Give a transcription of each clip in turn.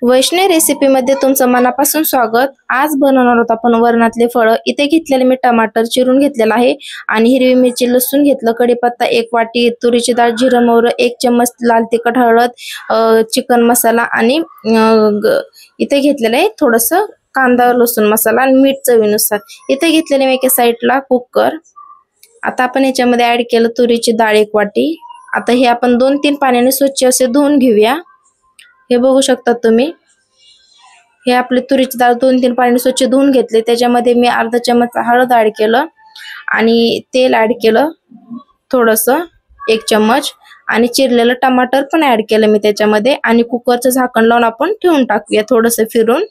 Vaishnavi recipe मध्ये तुमचं मनापासून स्वागत। आज बनवणार आहोत आपण वरणातले फळ। इथे घेतलेले मी टमाटर चिरून घेतलेला आहे आणि हिरवी मिरची लसूण घेतलं, कढीपत्ता 1 वाटी, तुरीची डाळ, जिरं मोहरी 1 चम्मच, लाल तिखट, हळद, चिकन मसाला आणि इथे घेतलेलं आहे थोडंसं कांदा लसूण मसाला आणि मीठ चवीनुसार। इथे घेतलेले मी एका साइडला कुकर। आता आपण याच्यामध्ये ऍड केलं तुरीची डाळ 1 वाटी। आता हे आपण 2-3 पाण्याने स्वच्छ असे धुवून घेऊया। हे बघू शकता तुम्ही, हे आपले तुरीची डाळ 2-3 पाण्याने स्वच्छ धुवून घेतले। त्याच्यामध्ये मी अर्धा चम्मच हळद ऍड केलं आणि तेल ऍड केलं थोडंसं 1 चम्मच आणि चिरलेलं टमाटर पण ऍड केलं मी त्याच्यामध्ये आणि कुकरचं झाकण लावून आपण ठेवून टाकूया थोडंसं फिरून।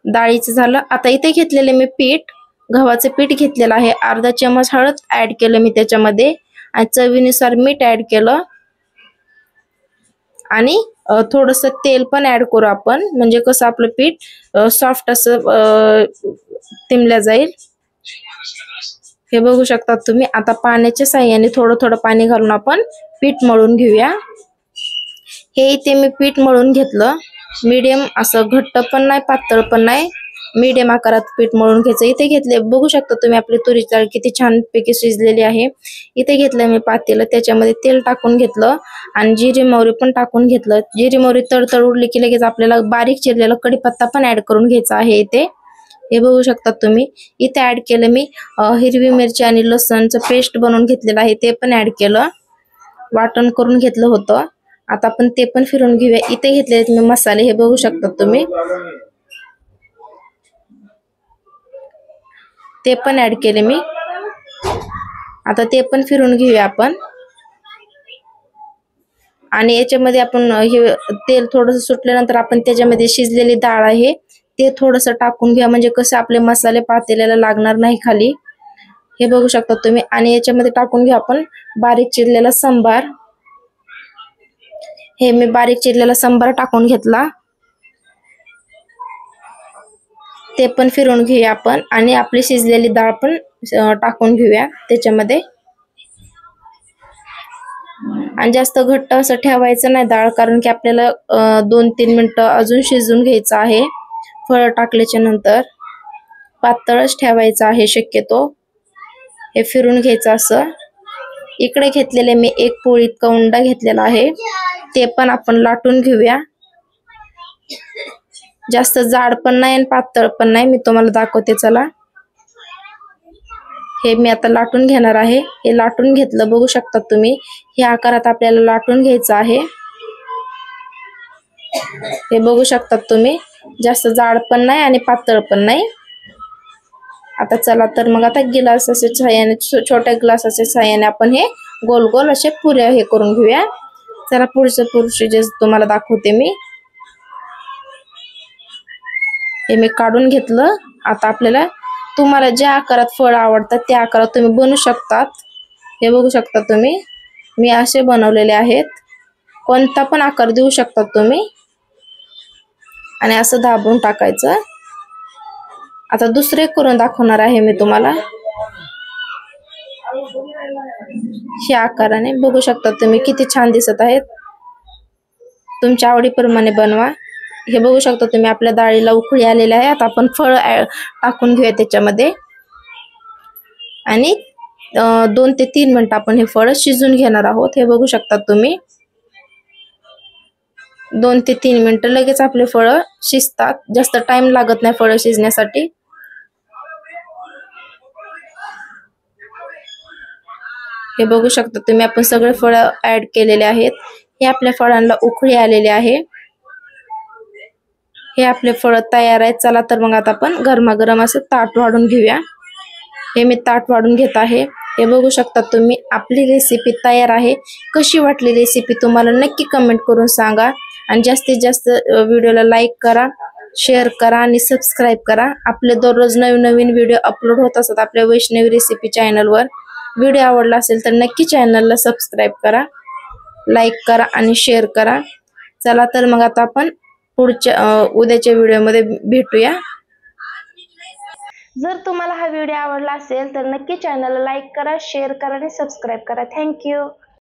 डाळीचं झालं। आता इथे घेतलेले मी पीठ, गव्हाचं पीठ घेतलेलं आहे। अर्धा चम्मच हळद ऍड केलं मी त्याच्यामध्ये आणि चवीनुसार मीठ ऍड केलं आणि थोडंसं तेल पण ऍड करू आपण, म्हणजे कसं आपलं पीठ सॉफ्ट असं तिमल्या जाईल। हे बघू शकता तुम्ही। आता पाण्याच्या साहाय्याने थोडं थोडं पाणी घालून आपण पीठ मळून घेऊया। हे इथे मी पीठ मळून घेतलं, मीडियम असं घट्ट पण नाही पातळ पण नाही, मीडियम आकारात पीठ मळून घ्यायचं। इथे घेतले बघू शकता तुम्ही आपली तुरीची डाळ किती छान पैकी शिजलेली आहे। इथे घेतलं मी पातेलं, त्याच्यामध्ये तेल टाकून घेतलं आणि जिरे मोहरी पण टाकून घेतलं। जिरे मोहरी तडतड उडली की लगेच आपल्याला बारीक चिरलेला कढीपत्ता पण ऍड करून घ्यायचा आहे इथे। हे बघू शकता तुम्ही। इथे ऍड केलं मी हिरवी मिरची आणि लसणचं पेस्ट बनवून घेतलेलं आहे, ते पण ऍड केलं, वाटण करून घेतलं होतं। आता आपण ते पण फिरून घेऊया। इथे घेतले आहेत मी मसाले, हे बघू शकता तुम्ही, ते पण ऍड केले मी। आता ते पण फिरून घेऊया आपण आणि याच्यामध्ये आपण हे तेल थोडंसं सुटल्यानंतर आपण त्याच्यामध्ये शिजलेली डाळ आहे ते थोडंसं टाकून घ्या, म्हणजे कसं आपले मसाले पातेल्याला लागणार नाही खाली। हे बघू शकता तुम्ही आणि याच्यामध्ये टाकून घ्या आपण बारीक चिरलेला सांबार। हे मी बारीक चिरलेला सांबार टाकून घेतला, ते पण फिरून घेऊया आपण आणि आपली शिजलेली डाळ पण टाकून घेऊया त्याच्यामध्ये। आणि जास्त घट्ट असं ठेवायचं नाही डाळ, कारण की आपल्याला 2-3 मिनिटं अजून शिजून घ्यायचं आहे। फळ टाकल्याच्या नंतर पातळच ठेवायचं आहे शक्यतो। हे फिरून घ्यायचं असं। इकडे घेतलेले मी 1 पोळी इतका उंडा घेतलेला आहे, ते पण आपण लाटून घेऊया। जास्त जाड पण नाही आणि पातळ पण नाही, मी तुम्हाला दाखवते चला। हे मी आता लाटून घेणार आहे। हे लाटून घेतलं, बघू शकता तुम्ही, हे आकारात आपल्याला लाटून घ्यायचं आहे। हे बघू शकता तुम्ही, जास्त जाड पण नाही आणि पातळ पण नाही। आता चला तर मग आता गिलासाच्या सहाय्याने, छोट्या ग्लासाच्या सहाय्याने आपण हे गोल गोल असे पुऱ्या हे करून घेऊया। चला पुढचं प्रोसिजर तुम्हाला दाखवते मी। हे मी काढून घेतलं। आता आपल्याला तुम्हाला ज्या आकारात फळ आवडतात त्या आकारात तुम्ही बनवू शकतात। हे बघू शकता तुम्ही, मी असे बनवलेले आहेत, कोणता पण आकार देऊ शकता तुम्ही आणि असं दाबून टाकायचं। आता दुसरे करून दाखवणार आहे मी तुम्हाला, ह्या आकाराने। बघू शकता तुम्ही किती छान दिसत आहेत। तुमच्या आवडीप्रमाणे बनवा। हे बघू शकता तुम्ही आपल्या डाळीला उकळी आलेली आहे। आता आपण फळ टाकून घेऊया त्याच्यामध्ये आणि 2 ते 3 मिनिटं आपण हे फळ शिजून घेणार आहोत। हे बघू शकता तुम्ही, 2 ते 3 मिनिटं लगेच आपले फळ शिजतात, जास्त टाइम लागत नाही फळ शिजण्यासाठी। हे बघू शकता तुम्ही, आपण सगळे फळ ऍड केलेले आहेत। हे आपल्या फळांना उकळी आलेली आहे। हे आपले फळ तयार आहेत। चला तर मग आता आपण गरमागरम असं ताट वाढून घेऊया। हे मी ताट वाढून घेत आहे। हे बघू शकता तुम्ही, आपली रेसिपी तयार आहे। कशी वाटली रेसिपी तुम्हाला नक्की कमेंट करून सांगा आणि जास्तीत जास्त व्हिडिओला लाईक करा, शेअर करा आणि सबस्क्राईब करा। आपले दररोज नवीन नवीन व्हिडिओ अपलोड होत असतात आपल्या वैष्णवी रेसिपी चॅनलवर। व्हिडिओ आवडला असेल तर नक्की चॅनलला सबस्क्राईब करा, लाईक करा आणि शेअर करा। चला तर मग आता आपण पुढच्या उद्याच्या व्हिडिओमध्ये भेटूया। जर तुम्हाला हा व्हिडिओ आवडला असेल तर नक्की चॅनलला लाईक करा, शेअर करा आणि सबस्क्राईब करा। Thank you.